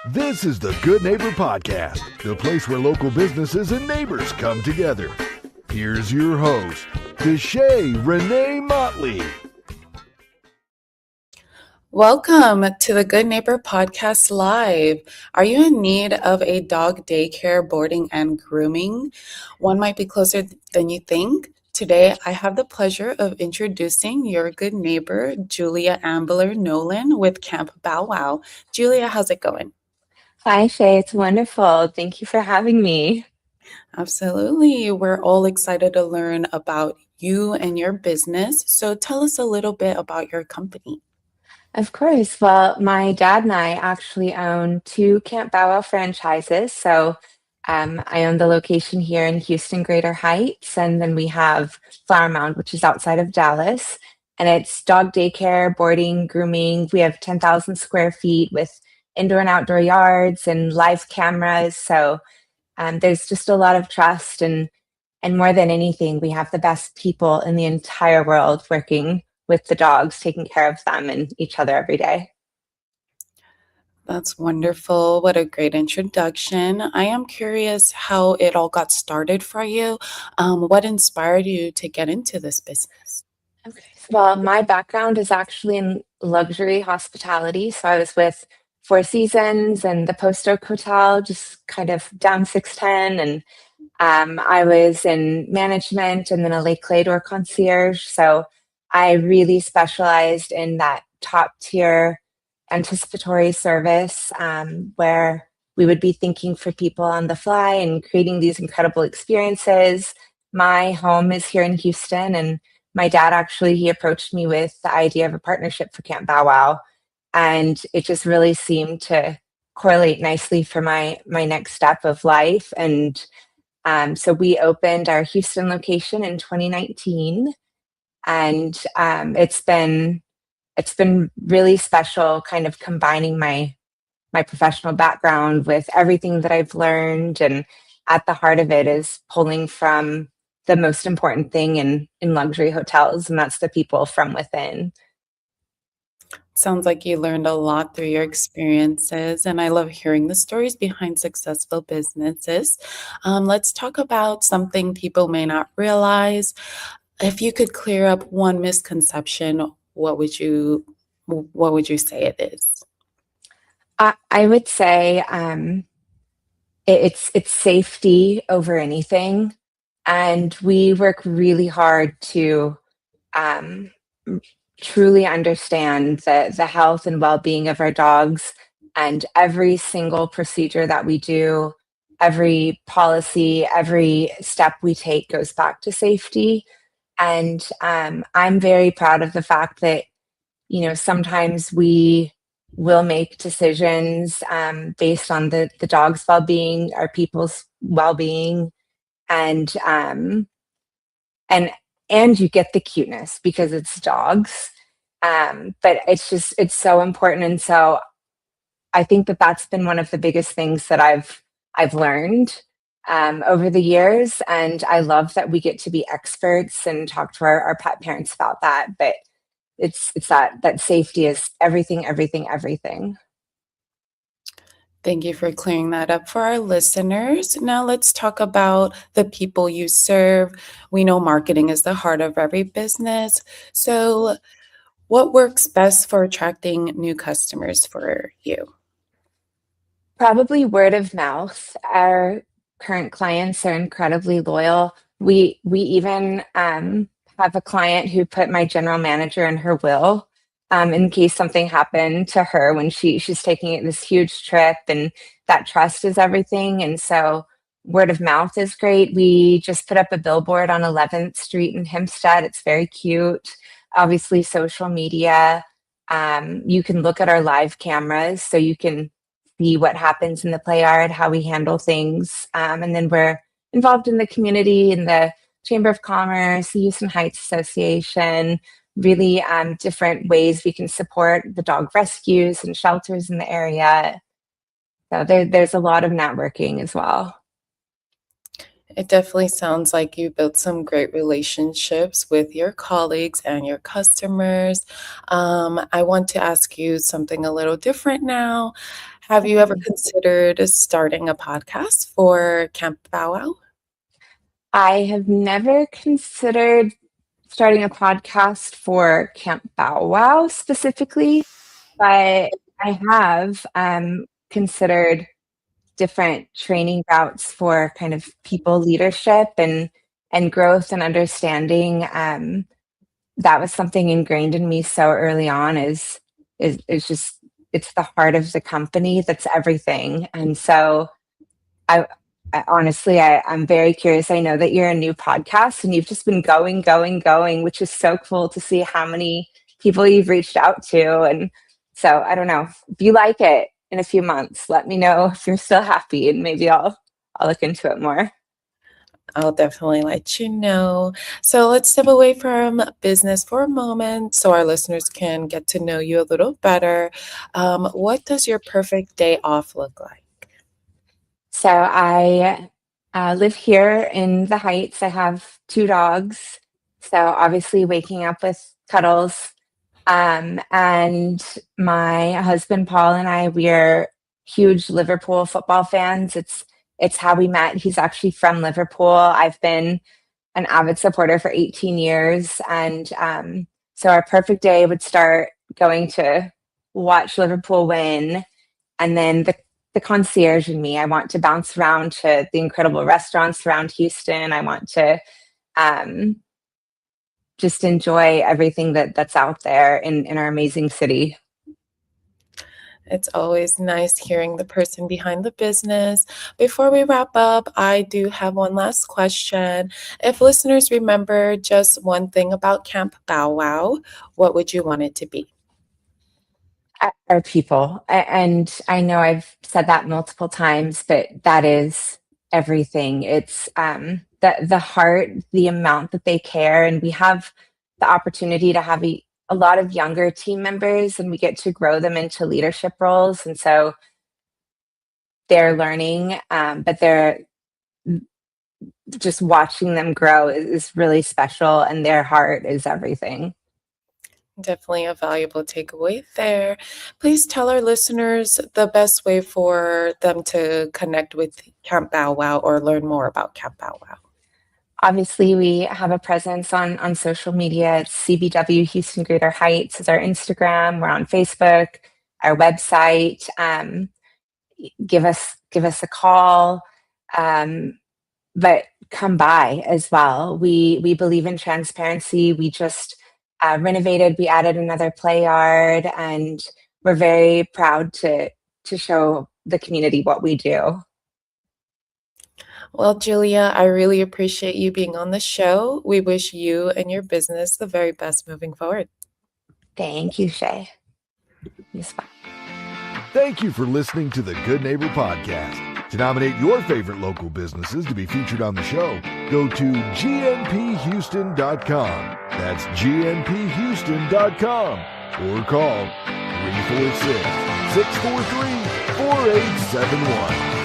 This is the Good Neighbor Podcast, the place where local businesses and neighbors come together. Here's your host, Deshay Renee Motley. Welcome to the Good Neighbor Podcast Live. Are you in need of a dog daycare, boarding, and grooming? One might be closer than you think. Today, I have the pleasure of introducing your good neighbor, Julia Ambler Nolan with Camp Bow Wow. Julia, how's it going? Hi, Shay. It's wonderful. Thank you for having me. Absolutely. We're all excited to learn about you and your business. So tell us a little bit about your company. Of course. Well, my dad and I actually own two Camp Bow Wow franchises. I own the location here in Houston, Greater Heights, and then we have Flower Mound, which is outside of Dallas. And it's dog daycare, boarding, grooming. We have 10,000 square feet with indoor and outdoor yards and live cameras. There's just a lot of trust, and more than anything, we have the best people in the entire world working with the dogs, taking care of them and each other every day. That's wonderful. What a great introduction. I am curious how it all got started for you. What inspired you to get into this business? Okay. Well, my background is actually in luxury hospitality. So I was with Four Seasons and the Post Oak Hotel, just kind of down 610. And I was in management and then a Lake Clador concierge. So I really specialized in that top tier anticipatory service where we would be thinking for people on the fly and creating these incredible experiences. My home is here in Houston, and my dad he approached me with the idea of a partnership for Camp Bow Wow, and it just really seemed to correlate nicely for my next step of life. And so we opened our Houston location in 2019, and it's been really special, kind of combining my professional background with everything that I've learned. And at the heart of it is pulling from the most important thing in luxury hotels, and that's the people from within. Sounds like you learned a lot through your experiences, and I love hearing the stories behind successful businesses. Let's talk about something people may not realize. If you could clear up one misconception, what would you say it is? I would say it's safety over anything, and we work really hard to um, truly understand the health and well-being of our dogs, and every single procedure that we do, every policy, every step we take goes back to safety. And I'm very proud of the fact that, sometimes we will make decisions based on the dog's well-being, our people's well-being, and and and you get the cuteness because it's dogs. But it's so important. And so I think that that's been one of the biggest things that I've learned over the years. And I love that we get to be experts and talk to our pet parents about that. But it's that safety is everything, everything, everything. Thank you for clearing that up for our listeners. Now let's talk about the people you serve. We know marketing is the heart of every business. So what works best for attracting new customers for you? Probably word of mouth. Our current clients are incredibly loyal. We even have a client who put my general manager in her will in case something happened to her when she's taking this huge trip, and that trust is everything. And so word of mouth is great. We just put up a billboard on 11th Street in Hempstead. It's very cute. Obviously, social media. You can look at our live cameras so you can see what happens in the play yard, how we handle things. And then we're involved in the community, in the Chamber of Commerce, the Houston Heights Association, really different ways we can support the dog rescues and shelters in the area. So there's a lot of networking as well. It definitely sounds like you built some great relationships with your colleagues and your customers. I want to ask you something a little different now. Have you ever Okay. considered starting a podcast for Camp Bow Wow? I have never considered starting a podcast for Camp Bow Wow specifically, but I have considered different training routes for kind of people leadership and growth and understanding. That was something ingrained in me so early on is just it's the heart of the company that's everything. And so I, I honestly I'm very curious. I know that you're a new podcast and you've just been going, going, going, which is so cool to see how many people you've reached out to. And so I don't know. If you like it in a few months, let me know if you're still happy and maybe I'll look into it more. I'll definitely let you know. So let's step away from business for a moment so our listeners can get to know you a little better. What does your perfect day off look like? So I live here in the Heights. I have two dogs. So obviously waking up with cuddles. And my husband Paul and I, we're huge Liverpool football fans. It's how we met. He's actually from Liverpool. I've been an avid supporter for 18 years, and so our perfect day would start going to watch Liverpool win, and then the concierge in me. I want to bounce around to the incredible restaurants around Houston. I want to um, just enjoy everything that's out there in our amazing city. It's always nice hearing the person behind the business. Before we wrap up, I do have one last question. If listeners remember just one thing about Camp Bow Wow, what would you want it to be? Our people. And I know I've said that multiple times, but that is everything. It's the heart, the amount that they care, and we have the opportunity to have a lot of younger team members, and we get to grow them into leadership roles, and so they're learning, but they're just watching them grow is really special, and their heart is everything. Definitely a valuable takeaway there. Please tell our listeners the best way for them to connect with Camp Bow Wow or learn more about Camp Bow Wow. Obviously, we have a presence on social media. It's CBW Houston Greater Heights is our Instagram. We're on Facebook, our website. Give us a call, but come by as well. We believe in transparency. We just renovated. We added another play yard, and we're very proud to show the community what we do. Well, Julia, I really appreciate you being on the show. We wish you and your business the very best moving forward. Thank you, Shay. Yes, bye. Thank you for listening to the Good Neighbor Podcast. To nominate your favorite local businesses to be featured on the show, go to gnphouston.com. That's gnphouston.com. Or call 346-643-4871.